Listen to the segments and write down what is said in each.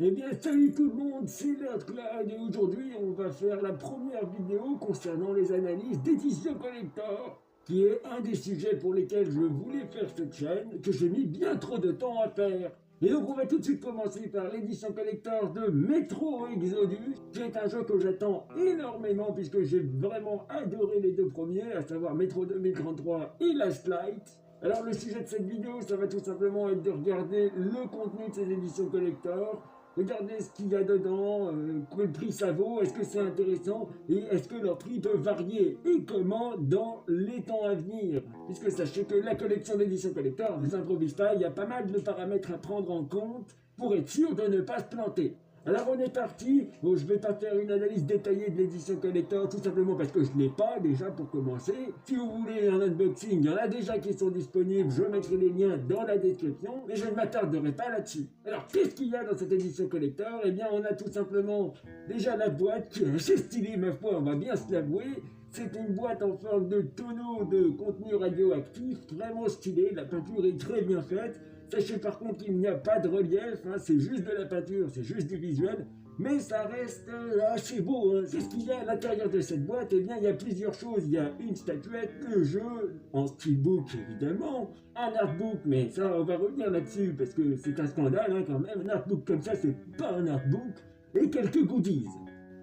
Eh bien, salut tout le monde, c'est Claude et aujourd'hui, on va faire la première vidéo concernant les analyses d'édition collector, qui est un des sujets pour lesquels je voulais faire cette chaîne, que j'ai mis bien trop de temps à faire. Et donc, on va tout de suite commencer par l'édition collector de Metro Exodus, qui est un jeu que j'attends énormément puisque j'ai vraiment adoré les deux premiers, à savoir Metro 2033 et Last Light. Alors, le sujet de cette vidéo, ça va tout simplement être de regarder le contenu de ces éditions collector. Regardez ce qu'il y a dedans, quel prix ça vaut, est-ce que c'est intéressant et est-ce que leur prix peut varier et comment dans les temps à venir. Puisque sachez que la collection d'édition collector, vous improvise pas, il y a pas mal de paramètres à prendre en compte pour être sûr de ne pas se planter. Alors on est parti. Bon, je vais pas faire une analyse détaillée de l'édition collector, tout simplement parce que je l'ai pas déjà pour commencer. Si vous voulez un unboxing, il y en a déjà qui sont disponibles, je mettrai les liens dans la description, mais je ne m'attarderai pas là-dessus. Alors qu'est-ce qu'il y a dans cette édition collector? Eh bien on a tout simplement déjà la boîte qui est assez stylée, ma foi, on va bien se l'avouer. C'est une boîte en forme de tonneau de contenu radioactif, vraiment stylé, la peinture est très bien faite. Sachez par contre qu'il n'y a pas de relief, hein, c'est juste de la peinture, c'est juste du visuel, mais ça reste assez beau. Hein. Qu'est-ce qu'il y a à l'intérieur de cette boîte? Eh bien, il y a plusieurs choses. Il y a une statuette, le jeu, en steelbook évidemment, un artbook, mais ça, on va revenir là-dessus parce que c'est un scandale hein, quand même. Un artbook comme ça, c'est pas un artbook, et quelques goodies.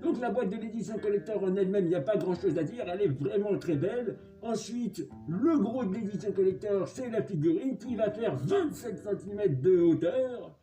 Donc la boîte de l'édition collector en elle-même, il n'y a pas grand chose à dire, elle est vraiment très belle. Ensuite, le gros de l'édition collector, c'est la figurine qui va faire 27 cm de hauteur.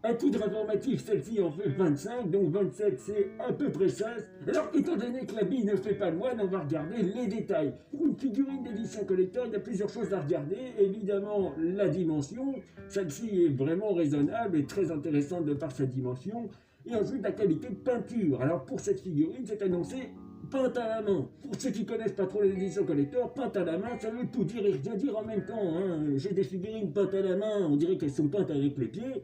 À titre informatif, celle-ci en fait 25, donc 27 c'est à peu près ça. Alors étant donné que la bille ne fait pas le moine, on va regarder les détails. Pour une figurine d'édition collector, il y a plusieurs choses à regarder. Évidemment, la dimension, celle-ci est vraiment raisonnable et très intéressante de par sa dimension. Et ensuite, la qualité de peinture. Alors pour cette figurine, c'est annoncé peinte à la main. Pour ceux qui connaissent pas trop les éditions collector, peinte à la main, ça veut tout dire et rien dire en même temps. Hein. J'ai des figurines peintes à la main, on dirait qu'elles sont peintes avec les pieds.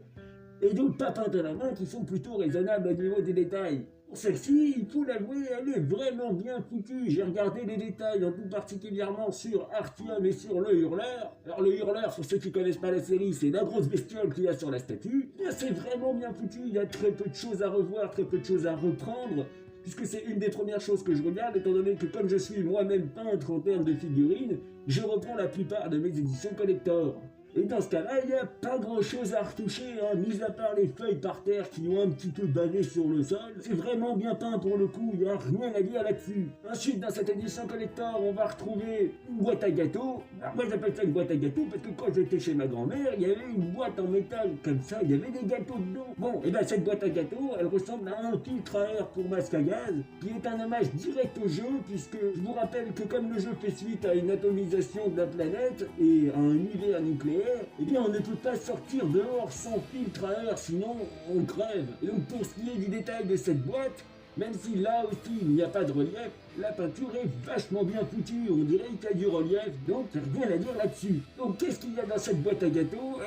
Et donc pas peintes à la main qui sont plutôt raisonnables au niveau des détails. Pour celle-ci, il faut l'avouer, elle est vraiment bien foutue. J'ai regardé les détails, en tout particulièrement sur Artium et sur le Hurleur. Alors le Hurleur, pour ceux qui connaissent pas la série, c'est la grosse bestiole qu'il y a sur la statue. Bien, c'est vraiment bien foutu, il y a très peu de choses à revoir, très peu de choses à reprendre. Puisque c'est une des premières choses que je regarde, étant donné que comme je suis moi-même peintre en termes de figurines, je reprends la plupart de mes éditions collector. Et dans ce cas-là, il n'y a pas grand-chose à retoucher, hein, mis à part les feuilles par terre qui ont un petit peu bavé sur le sol. C'est vraiment bien peint pour le coup, il n'y a rien à dire là-dessus. Ensuite, dans cette édition collector, on va retrouver une boîte à gâteaux. Alors moi, j'appelle ça une boîte à gâteaux parce que quand j'étais chez ma grand-mère, il y avait une boîte en métal comme ça, il y avait des gâteaux dedans. Bon, et bien cette boîte à gâteaux, elle ressemble à un filtre à air pour masque à gaz, qui est un hommage direct au jeu, puisque je vous rappelle que comme le jeu fait suite à une atomisation de la planète et à un univers nucléaire, eh bien on ne peut pas sortir dehors sans filtre à air, sinon on crève. Et donc pour ce qui est du détail de cette boîte, même si là aussi il n'y a pas de relief, la peinture est vachement bien foutue, on dirait qu'il y a du relief, donc rien à dire là-dessus. Donc qu'est-ce qu'il y a dans cette boîte à gâteaux?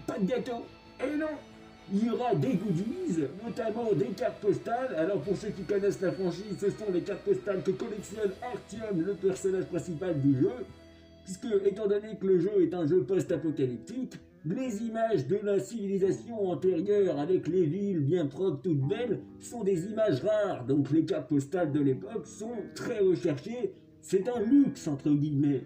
Pas de gâteau. Et non, il y aura des goodies, notamment des cartes postales. Alors pour ceux qui connaissent la franchise, ce sont les cartes postales que collectionne Artium, le personnage principal du jeu. Puisque, étant donné que le jeu est un jeu post-apocalyptique, les images de la civilisation antérieure avec les villes bien propres, toutes belles, sont des images rares. Donc les cartes postales de l'époque sont très recherchées. C'est un luxe, entre guillemets.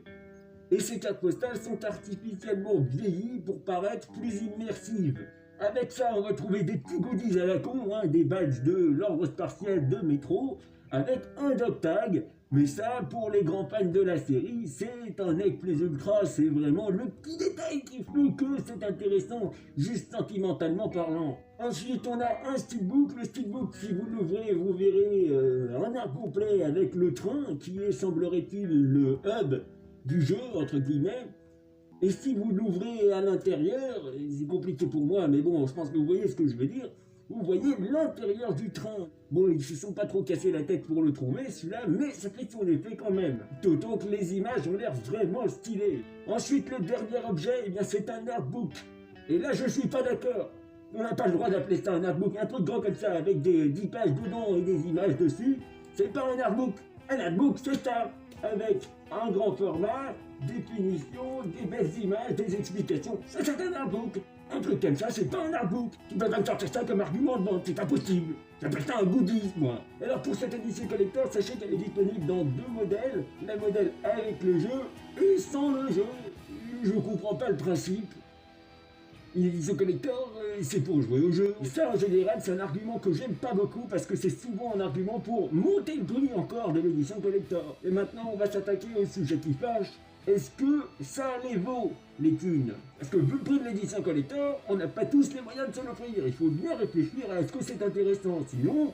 Et ces cartes postales sont artificiellement vieillies pour paraître plus immersives. Avec ça, on va trouver des petits goodies à la con, hein, des badges de l'ordre spatial de Metro, avec un dog tag. Mais ça, pour les grands fans de la série, c'est un egg plus ultra, c'est vraiment le petit détail qui fait que c'est intéressant, juste sentimentalement parlant. Ensuite, on a un steelbook. Le steelbook, si vous l'ouvrez, vous verrez un art complet avec le train, qui est, semblerait-il, le hub du jeu, entre guillemets. Et si vous l'ouvrez à l'intérieur, c'est compliqué pour moi, mais bon, je pense que vous voyez ce que je veux dire, vous voyez l'intérieur du train. Bon, ils se sont pas trop cassés la tête pour le trouver, celui-là, mais ça fait son effet quand même. D'autant que les images ont l'air vraiment stylées. Ensuite, le dernier objet, eh bien, c'est un artbook. Et là, je suis pas d'accord. On n'a pas le droit d'appeler ça un artbook. Un truc grand comme ça, avec des 10 pages dedans et des images dessus, c'est pas un artbook. Un artbook, c'est ça, avec un grand format, des punitions, des belles images, des explications. Ça, c'est un artbook. Un truc comme ça, c'est pas un artbook. Tu peux pas me sortir ça comme argument de vente, c'est impossible. J'appelle ça un goodies, moi. Alors pour cette édition collector, sachez qu'elle est disponible dans 2 modèles. Le modèle avec le jeu et sans le jeu. Je comprends pas le principe. Une édition collector, c'est pour jouer au jeu. Et ça, en général, c'est un argument que j'aime pas beaucoup parce que c'est souvent un argument pour monter le prix encore de l'édition collector. Et maintenant, on va s'attaquer au sujet qui fâche. Est-ce que ça les vaut, les thunes? Parce que vu le prix de l'édition collector, on n'a pas tous les moyens de se l'offrir. Il faut bien réfléchir à est-ce que c'est intéressant. Sinon,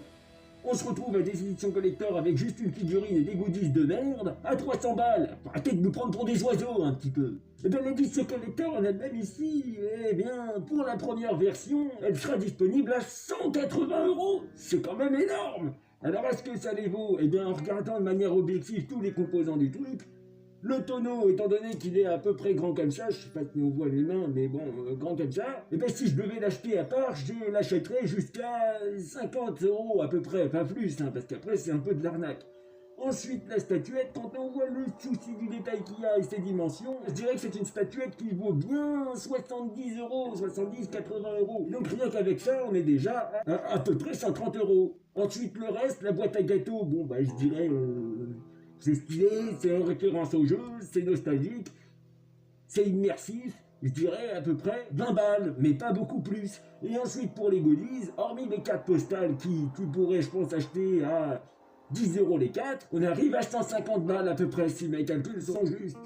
on se retrouve à des éditions collector avec juste une figurine et des goodies de merde à 300 balles. Arrêtez de nous prendre pour des oiseaux un petit peu. Et bien l'édition collector en elle-même ici, eh bien pour la première version, elle sera disponible à 180 €. C'est quand même énorme. Alors est-ce que ça les vaut? Eh bien en regardant de manière objective tous les composants du truc, le tonneau, étant donné qu'il est à peu près grand comme ça, je sais pas si on voit les mains, mais bon, grand comme ça, et bien si je devais l'acheter à part, je l'achèterais jusqu'à 50 € à peu près, pas plus, hein, parce qu'après c'est un peu de l'arnaque. Ensuite, la statuette, quand on voit le souci du détail qu'il y a et ses dimensions, je dirais que c'est une statuette qui vaut bien 70 €, 70-80 €. Donc rien qu'avec ça, on est déjà à peu près 130 €. Ensuite, le reste, la boîte à gâteaux, bon, bah je dirais... c'est stylé, c'est en référence au jeu, c'est nostalgique, c'est immersif, je dirais à peu près 20 balles, mais pas beaucoup plus. Et ensuite pour les goodies, hormis les cartes postales qui tu pourrais je pense acheter à 10 € les 4, on arrive à 150 balles à peu près si mes calculs sont justes.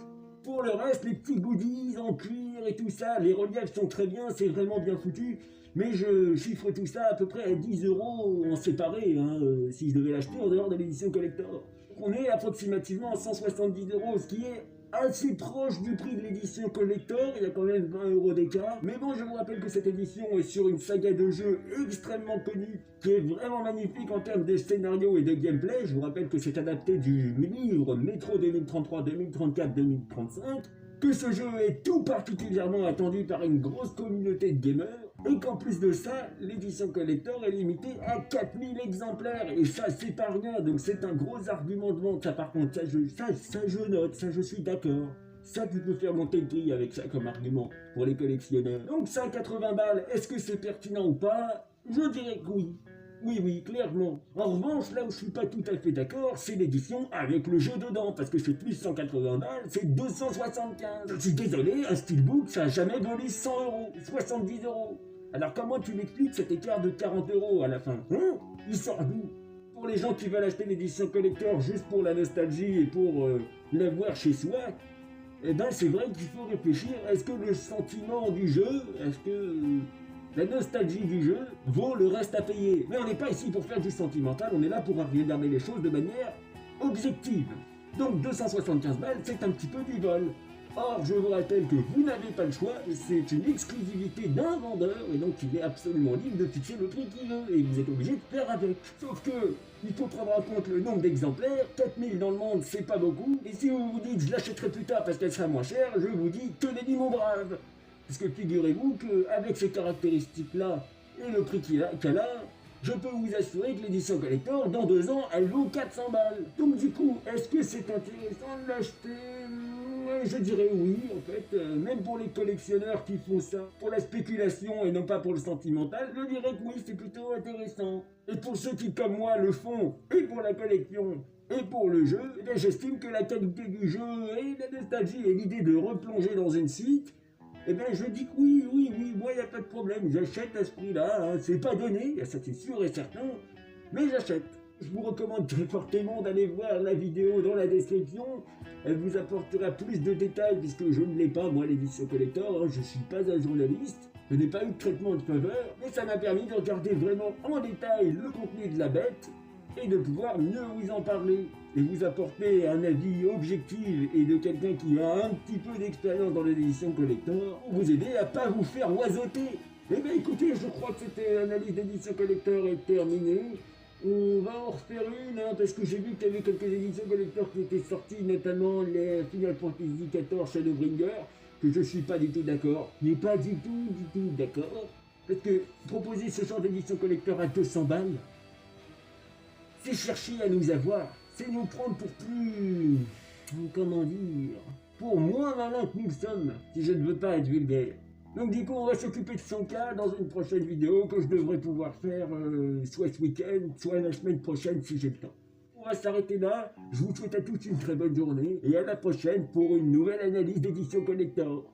Pour le reste, les petits goodies en cuir et tout ça, les reliefs sont très bien, c'est vraiment bien foutu. Mais je chiffre tout ça à peu près à 10 € en séparé, hein, si je devais l'acheter en dehors de l'édition collector. On est approximativement à 170 €, ce qui est assez proche du prix de l'édition collector, il y a quand même 20 € d'écart. Mais bon, je vous rappelle que cette édition est sur une saga de jeux extrêmement connue, qui est vraiment magnifique en termes de scénario et de gameplay. Je vous rappelle que c'est adapté du livre Metro 2033, 2034, 2035, que ce jeu est tout particulièrement attendu par une grosse communauté de gamers, et qu'en plus de ça, l'édition collector est limitée à 4000 exemplaires, et ça c'est pas rien, donc c'est un gros argument de vente. Ça par contre, ça je note, ça je suis d'accord. Ça tu peux faire monter le prix avec ça comme argument pour les collectionneurs. Donc 180 balles, est-ce que c'est pertinent ou pas? Je dirais que oui. Oui, clairement. En revanche, là où je suis pas tout à fait d'accord, c'est l'édition avec le jeu dedans, parce que c'est plus 180 balles, c'est 275. Je suis désolé, un steelbook, ça a jamais valu 100 €, 70 €. Alors comment tu m'expliques cet écart de 40 € à la fin? Hein? Il sort d'où? Pour les gens qui veulent acheter l'édition collector juste pour la nostalgie et pour l'avoir chez soi, eh ben c'est vrai qu'il faut réfléchir, est-ce que le sentiment du jeu, est-ce que la nostalgie du jeu vaut le reste à payer? Mais on n'est pas ici pour faire du sentimental, on est là pour regarder les choses de manière objective. Donc 275 balles, c'est un petit peu du vol. Or, je vous rappelle que vous n'avez pas le choix, c'est une exclusivité d'un vendeur, et donc il est absolument libre de fixer le prix qu'il veut, et vous êtes obligé de faire avec. Sauf que, il faut prendre en compte le nombre d'exemplaires, 4000 dans le monde, c'est pas beaucoup, et si vous vous dites je l'achèterai plus tard parce qu'elle sera moins chère, je vous dis que nenni mon brave. Parce que figurez-vous qu'avec ces caractéristiques-là et le prix qu'elle a, je peux vous assurer que l'édition collector, dans 2 ans, elle vaut 400 balles. Donc du coup, est-ce que c'est intéressant de l'acheter? Je dirais oui, en fait. Même pour les collectionneurs qui font ça pour la spéculation et non pas pour le sentimental, je dirais que oui, c'est plutôt intéressant. Et pour ceux qui, comme moi, le font, et pour la collection, et pour le jeu, eh bien, j'estime que la qualité du jeu et la nostalgie et l'idée de replonger dans une suite, eh bien, je dis que oui, moi, il n'y a pas de problème, j'achète à ce prix-là, hein. C'est pas donné, ça c'est sûr et certain, mais j'achète. Je vous recommande très fortement d'aller voir la vidéo dans la description, elle vous apportera plus de détails, puisque je ne l'ai pas, moi, l'édition collector, hein. Je ne suis pas un journaliste, je n'ai pas eu de traitement de faveur, mais ça m'a permis de regarder vraiment en détail le contenu de la bête, et de pouvoir mieux vous en parler et vous apporter un avis objectif et de quelqu'un qui a un petit peu d'expérience dans l'édition collector pour vous aider à pas vous faire oiseauter. Eh bien écoutez, je crois que cette analyse d'édition collector est terminée. On va en refaire une, hein, parce que j'ai vu qu'il y avait quelques éditions collector qui étaient sorties, notamment les Final Fantasy XIV Shadowbringer, que je suis pas du tout d'accord. Mais pas du tout d'accord. Parce que proposer ce genre d'édition collector à 200 balles, c'est chercher à nous avoir, c'est nous prendre pour plus... comment dire... pour moins malin que nous sommes, si je ne veux pas être vulgaire. Donc du coup, on va s'occuper de son cas dans une prochaine vidéo que je devrais pouvoir faire soit ce week-end, soit la semaine prochaine si j'ai le temps. On va s'arrêter là. Je vous souhaite à tous une très bonne journée et à la prochaine pour une nouvelle analyse d'édition collector.